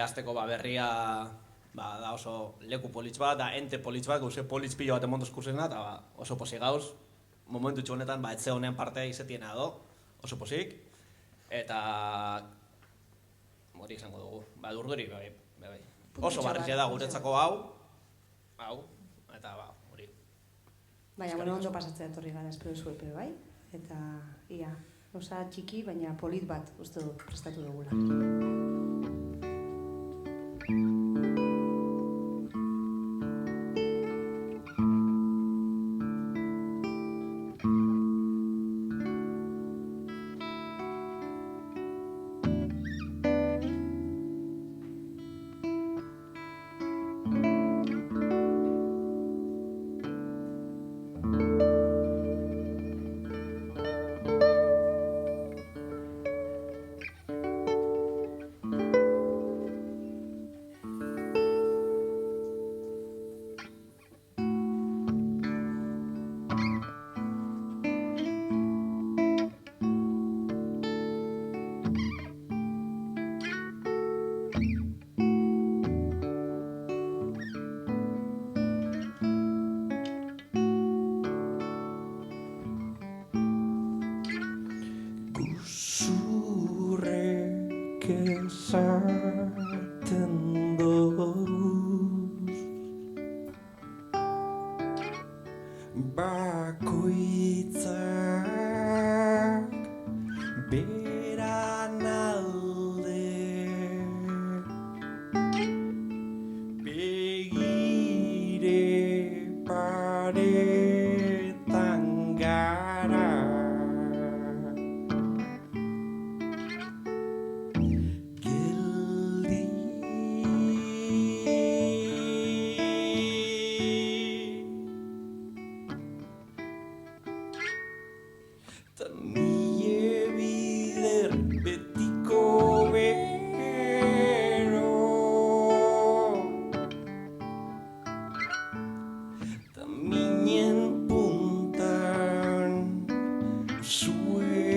azteko berria da oso leku politz bat, da ente politz bat, guze politz pilo bat emontuz kursena, eta oso posik gauz. Momentu honetan, etxe honen parte izetiena do, oso posik. Eta hori izango dugu, urduri, bai. Oso barrizia da guretzako hau, eta hori. Baina, ondo pasatzea etorri gara, espero zuepe, bai? Eta, ia, osa txiki, baina polit bat, uste dut, prestatu dugula. esaten doguz bakoitzak beran alde begire paretan gara Mie bider betiko bero Ta minen puntan zuegunero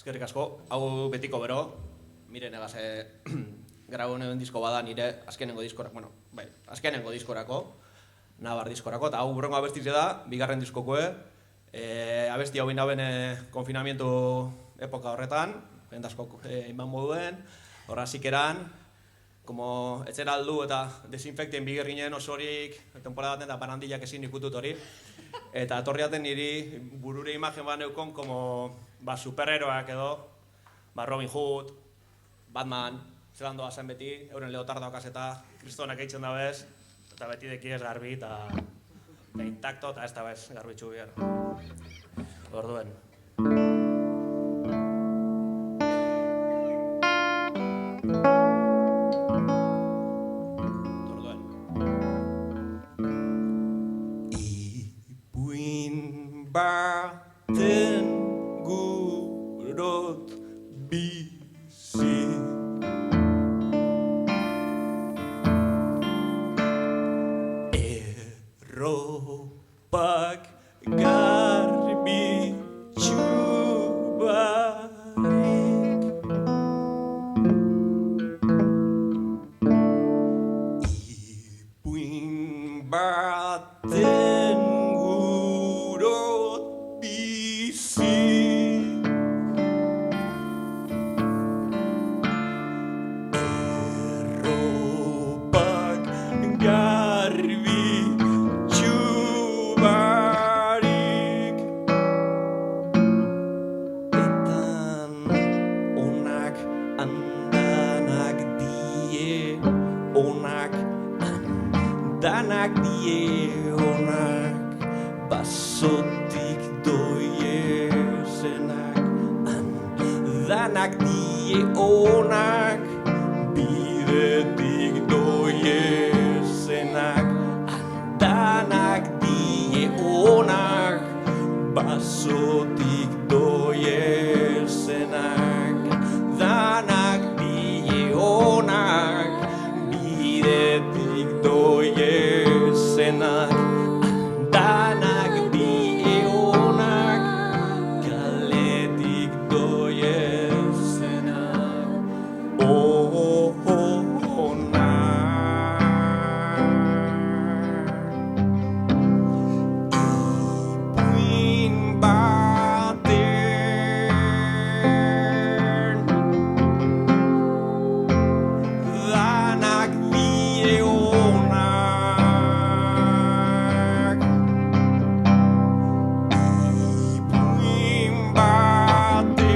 Eskerrik asko, hau betiko bero, miren egaz, grau honen disko bada nire azkenengo diskorako, bueno, bai, azkenengo diskorako, nabar diskorako, eta hau burrengo abestize da, bigarren diskokoe, abesti hau inaben konfinamientu epoka horretan, bendasko iman moduen, horra zikeran, como etzen aldu eta desinfektien bigerrinen osorik, temporada baten eta barandillak ezin ikutut hori, eta etorriaten niri burure imagen bat neukon, como superheroak edo, Robin Hood, Batman, zelan doa zen beti, euren leotardoak eta kristonak eitzen da bez, eta beti deki ez garbi eta intakto eta ez da bez garbitxu behar. Orduen. Ipuin baten gurot bizi erropak garbitxu barik ipuin baten gurot bizi erropak garbitxu barik etan onak andanak die onak andanak die onak basotik doiezenak andanak die onak bidetik doiezenak andanak die onak basotik doiezenak danak die onak bidetik doiezenak danak die onak kaletik doiezenak ipuin baten danak die onak ipuin baten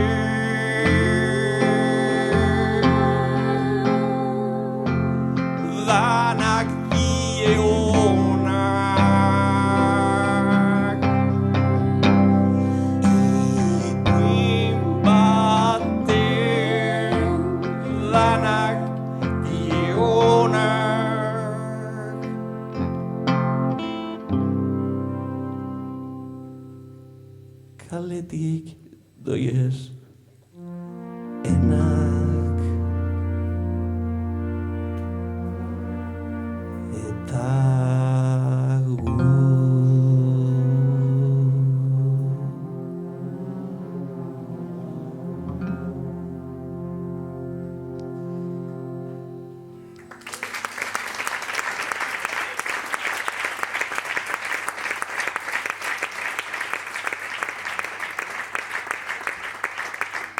danak die onak ipuin baten danak die onak kaletik doiez enak eta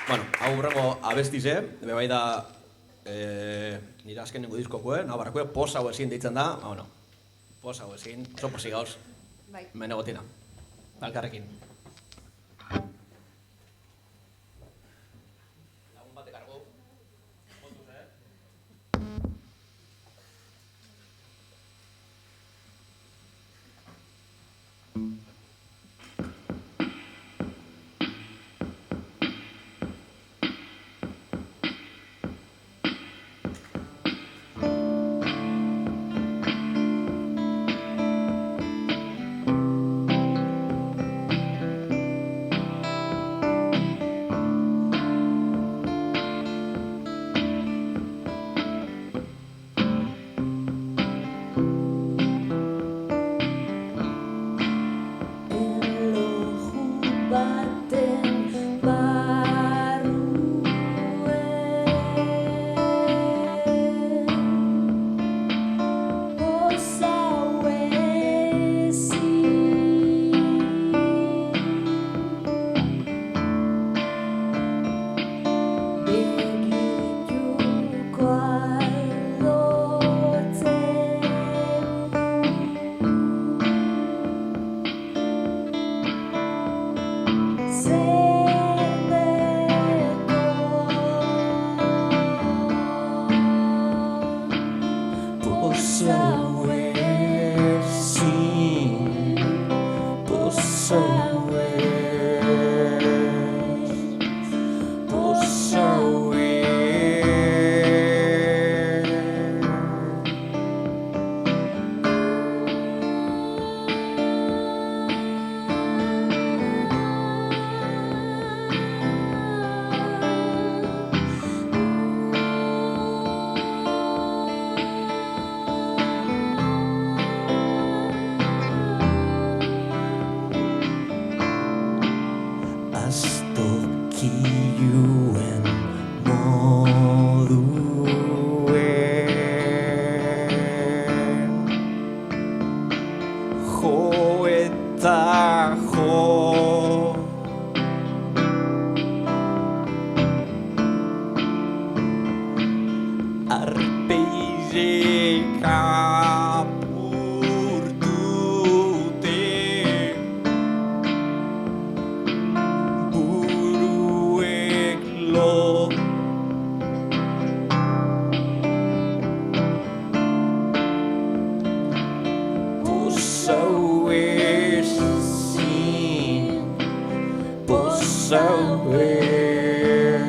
Bueno, hau burrengo abestize, bai da nire azkenengo diskokoe, nabarrakoe, pos hau ezin deitzen da, bueno, pos hau ezin, oso posi gauz, Bai. menegotina, elkarrekin. Lagun batek argo, kontuz, jo eta jo. Arpeirek apurtute buruek lo. Poso ezin, poso ez,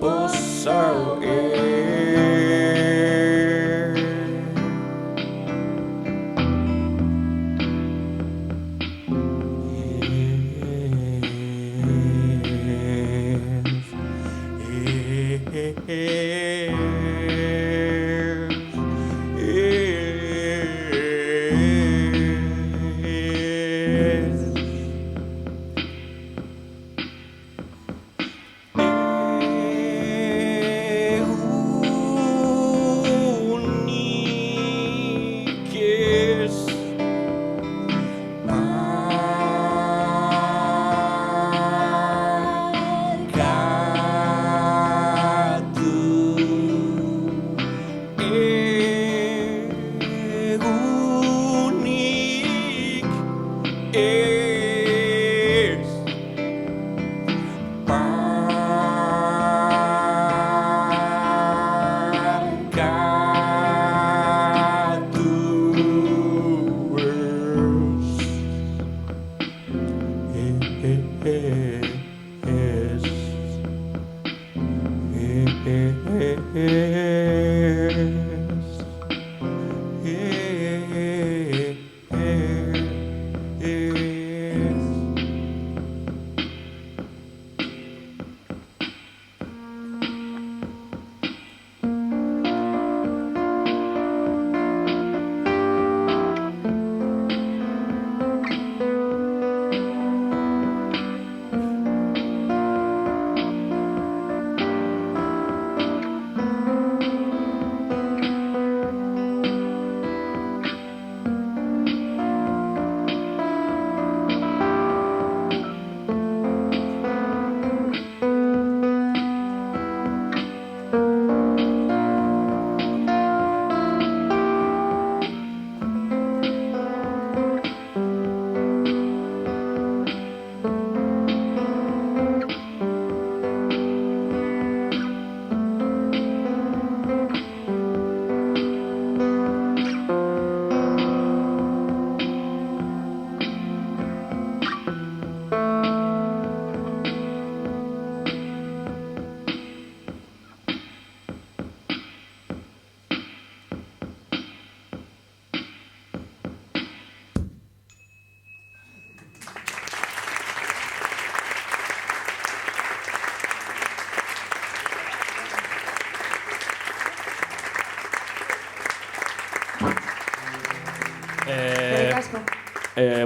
poso ez.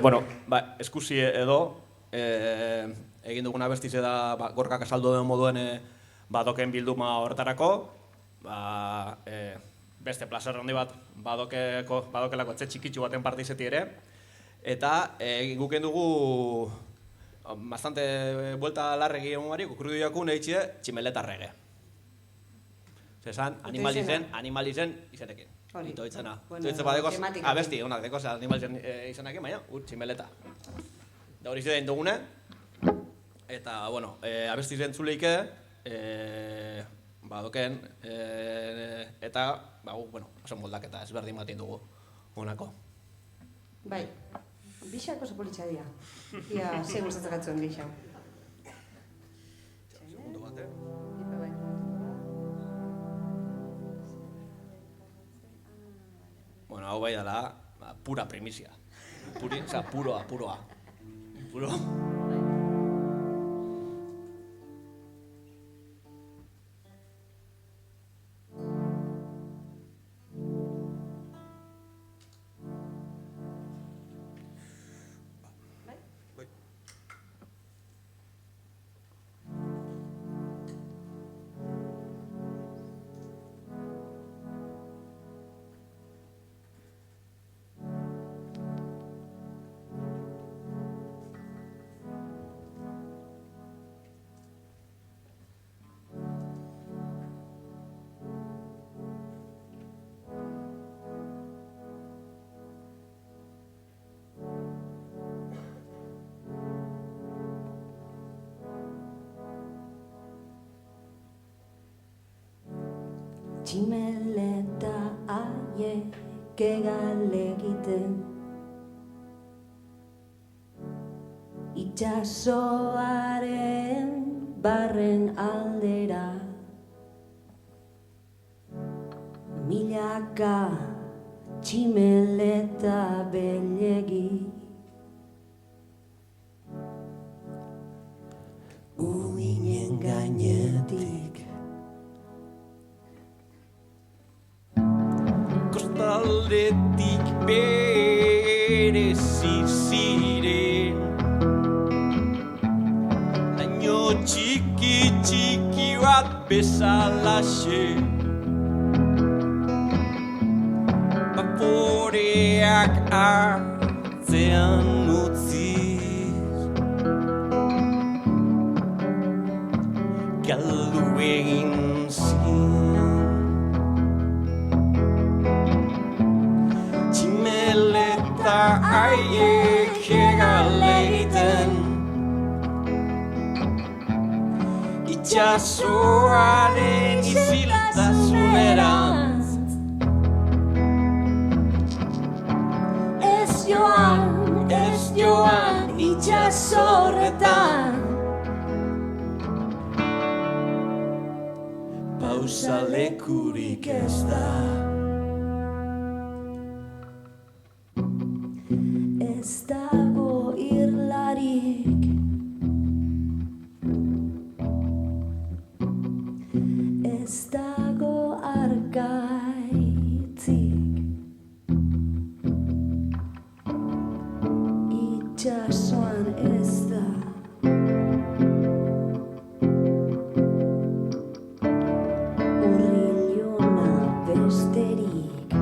Bueno, eskusi edo, egin duguna bestize da Gorkak azaldu den moduen badoken bilduma horretarako, beste plazer handi bat badokelako etxe txikitsu baten parte izeti ere, eta guken dugu bastante buelta larregi egon barik, ukurri duiakun eitxe tximeleta rege. Zesan, animalizen izanekin. Ito itzena. Ito badekoz, abesti, onak dekoz animalizen izanekin, baina, tximeleta. Da hori zidein dugune, eta, bueno, abesti zentzuleike, badoken, eta, bueno, oso moldaketa ezberdin batin dugu, honako. Bai, bixak oso politxa dira. Ia, ze gustatzen gatzuen bixak. Segundu bat, Bueno, hau bai dela, pura primizia. Puroa. Puro. tximeleta haiek egalegiten itxasoaren barren aldera milaka tximeleta belegi uinen gainetik Kostaldetik berezi ziren laino txiki bat bezalaxe Baporeak atzean utziz galdu egin zien Tximeleta haiek egalegiten itxasoaren isiltasunerantz Ez joan itxasorretan pausalekurik ez da ez dago irlarik ez dago argaitzik itxasoan ez da urriluna besterik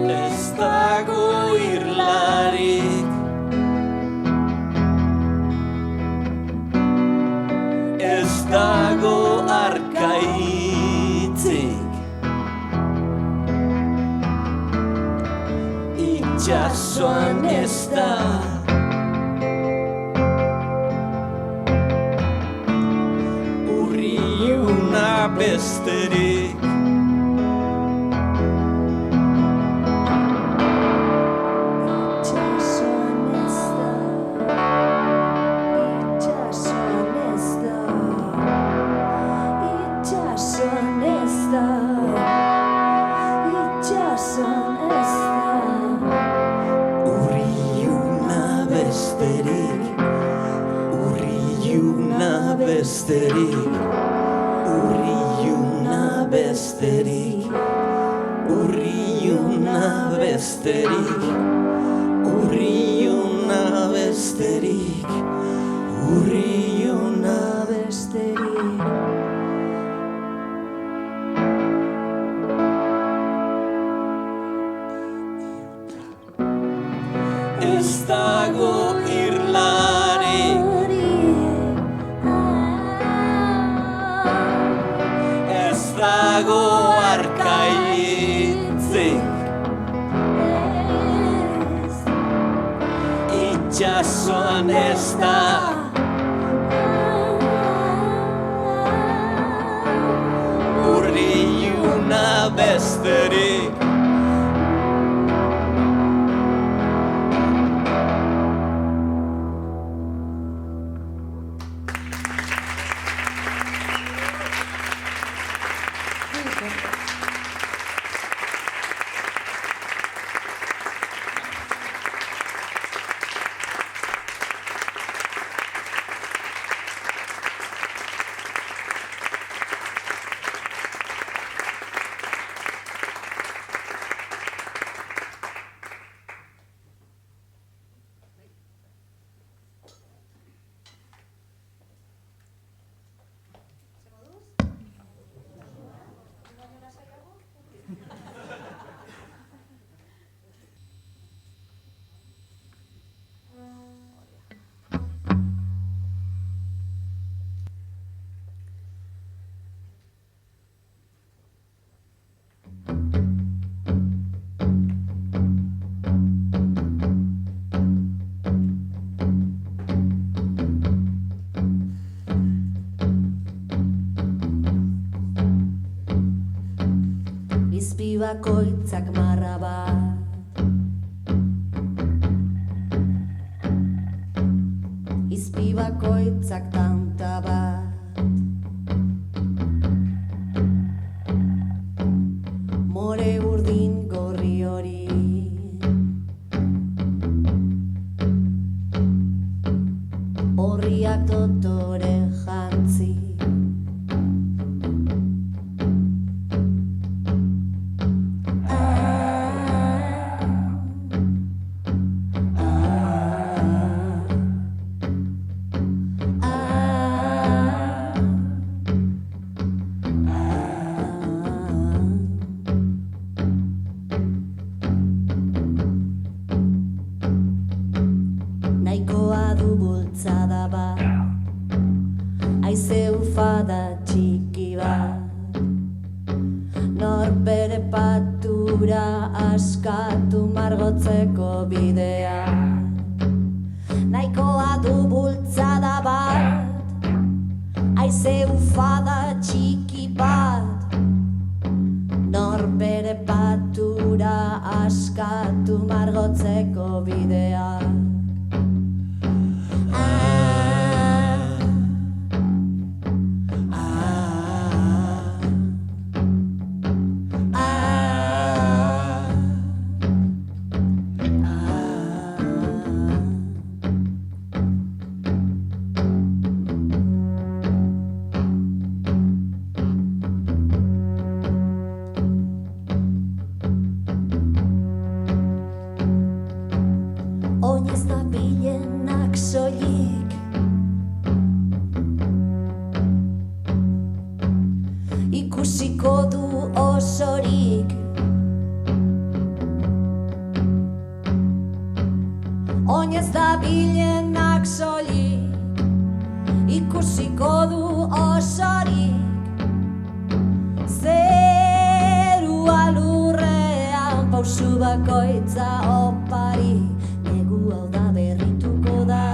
Ez dago irlarik Ez dago arkaitzik Itxasoan ez da urriuna besterik itxasoan ez da itxasoan ez da itxasoan ez da itxasoan ez da urriuna besterik urriuna besterik urriuna besterik urriuna besterik urriuna besterik urriuna besterik Ez dago irlarik Ez dago arkaitzik Itxasoan ez da urriuna besterik izpi bakoitzak marra bat, izpi bakoitzak tanta bat, more urdin gorri hori, horriak dotore jantzi, nahikoa du bultzada bat, haize ufada txiki bat, nor bere patura askatu margotzeko bidea. Nahikoa du bultzada bat, haize ufada txiki bat, nor bere patura askatu margotzeko bidea. Oinez da bilenak soilik, ikusiko du osorik, oinez da bilenak soilik, ikusiko du osorik, zerua lurrean pausu bakoitza opari. Negu hau da berrituko da,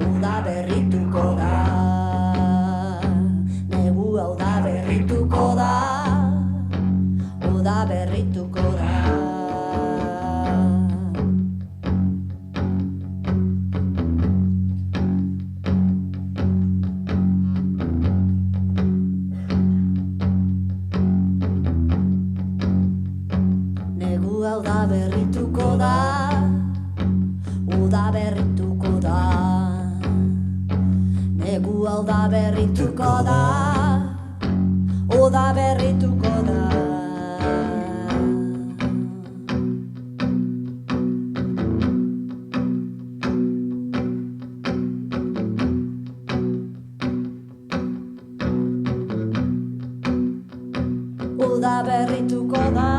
uda berrituko da. Negu hau da berrituko da, uda berrituko da. Negu hau da berrituko da, uda berrituko da. Negu hau da berrituko da, uda berrituko da. Uda berrituko da.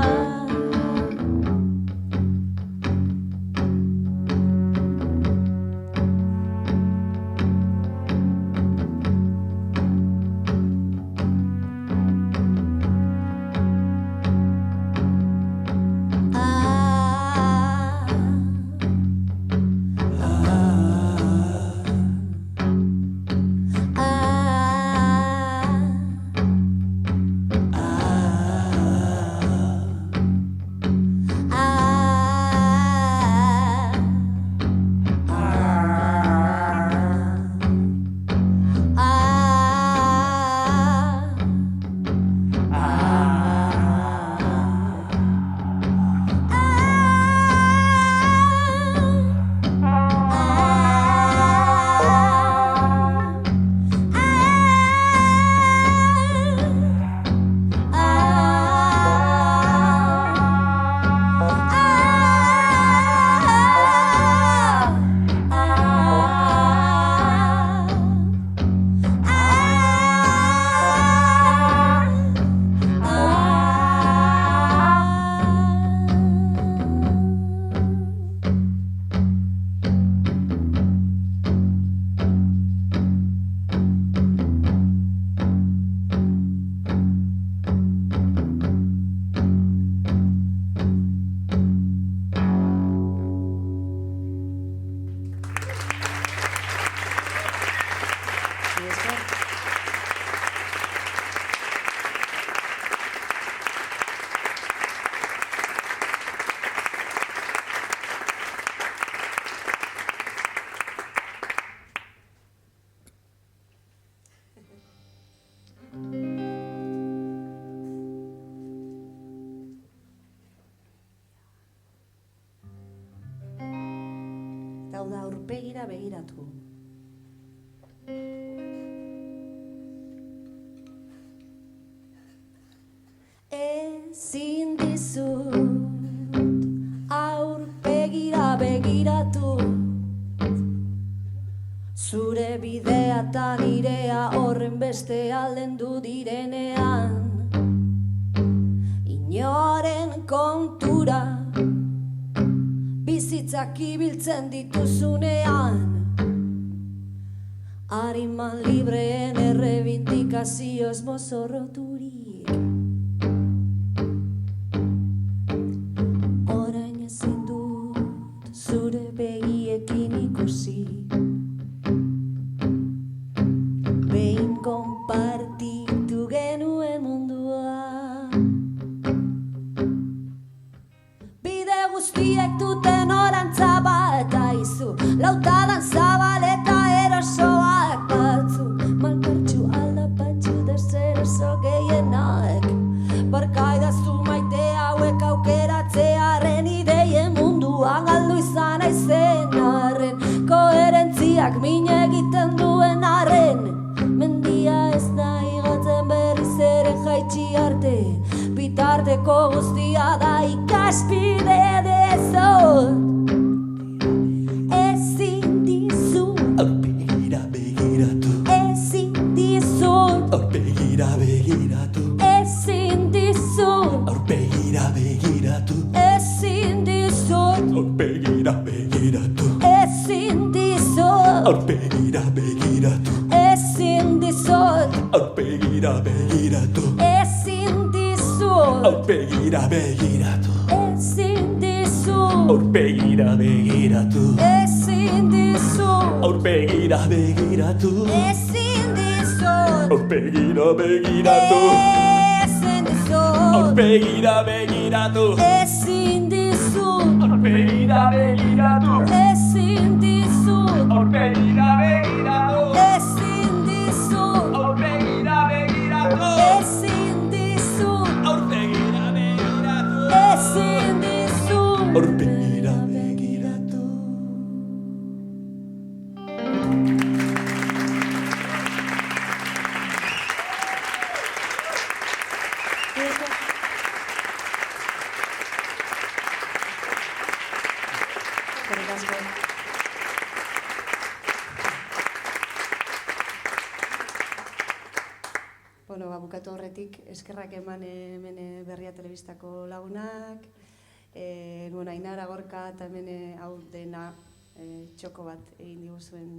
da aurpegira begiratu. Ezin dizut aurpegira begiratu, zure bidea eta nirea horren beste aldendu direnean, inoren kontura bizitzak ibiltzen dituzunean, ariman libreen errebindikazioz mozorroturik. Orain ezin dut zure begiekin ikusi, behin konpartitu genuen mundua. Bide guztiek duten orantza bat aizu, lautadan zabal eta erosoak batzu, malkartxu aldapatxu deseroso gehienak, barkaidazu maite hauek aukeratzearen ideien munduan galdu izan aizen arren, koherentziak min egiten duen arren, mendia ez da igotzen berriz ere jaitsi arte, bitarteko guztia da ikaspide dezot. Ezin dizut aurpegira begiratu, ezin dizut aurpegira begiratu, ezin dizut aurpegira begiratu, ezin dizut aurpegira begiratu, ezin dizut aurpegira begiratu, ezin dizut aurpegira begiratu, ezin dizut aurpegira begiratu, ezin dizut aurpegira begiratu, ezin dizut aurpegira begiratu, ezin dizut aurpegira begiratu, ezin dizut aurpegira begiratu, ezin dizut aurpegira begiratu, ezin dizut aurpegira begiratu, ezin dizut aurpegira begiratu, ezin dizut aurpegira begiratu, ezin dizut aurpegira begiratu. Eskerrik asko. Bueno, bukatu horretik, eskerrak eman hemen Berria Telebistako lagunak, Ainara Gorka eta hemen hau dena txoko bat egin diguzuen,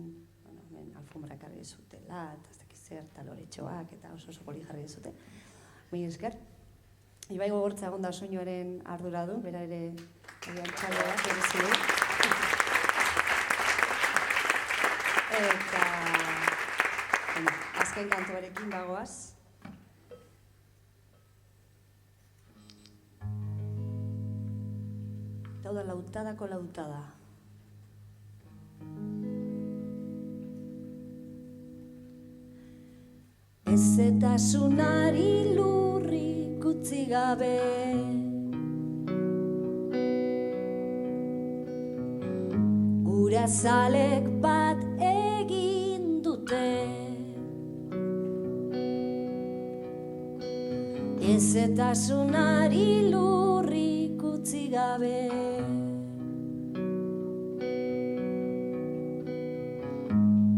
hemen alfombrak jarri dizutela, eta ez dakit zer, eta loretxoak, eta oso poli jarri dizute. Mila esker. Ibai Gogortza egon da soinuaren arduradun, bera ere txaldeak berezi du. Eta azken kantuarekin bagoaz. Eta hau da lautadako lautada. Ezetasunari lurrik utzi gabe, gurasalek bat egin dute. Ezetasunari lurrik utzi gabe,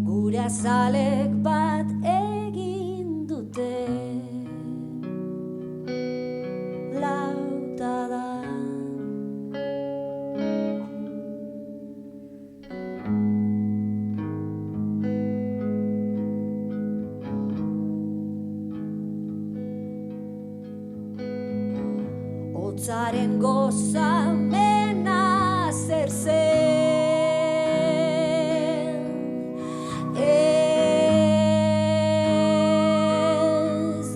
gurasalek bat egin dute. Lautada. Hotzaren gozamena zer zen, ez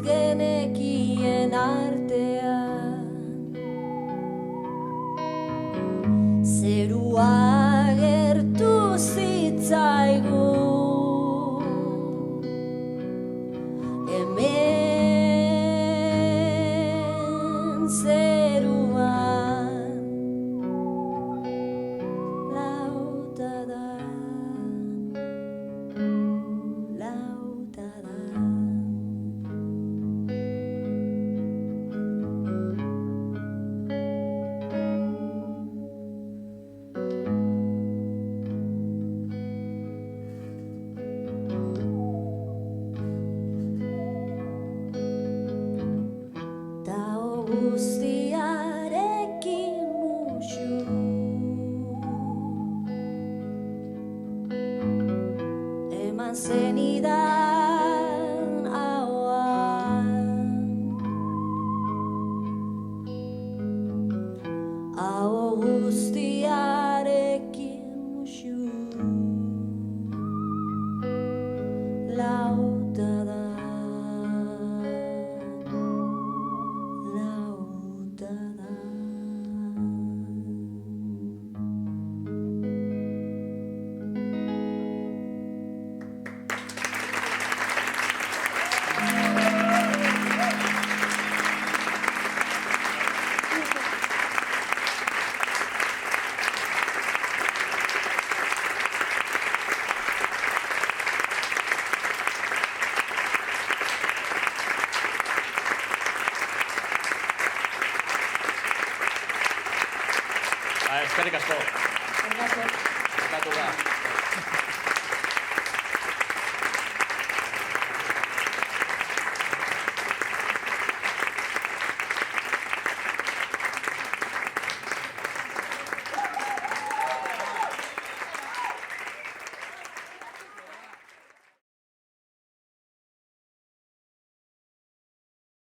genekien artean, zerua agertu zitzaigu, hemen zeruan lautada. guztiarekin musu. Eman zenidan hau guztiarekin musu. Lauta da, lauta da. Eskerrik asko. Eskerrik asko. Bukatu da.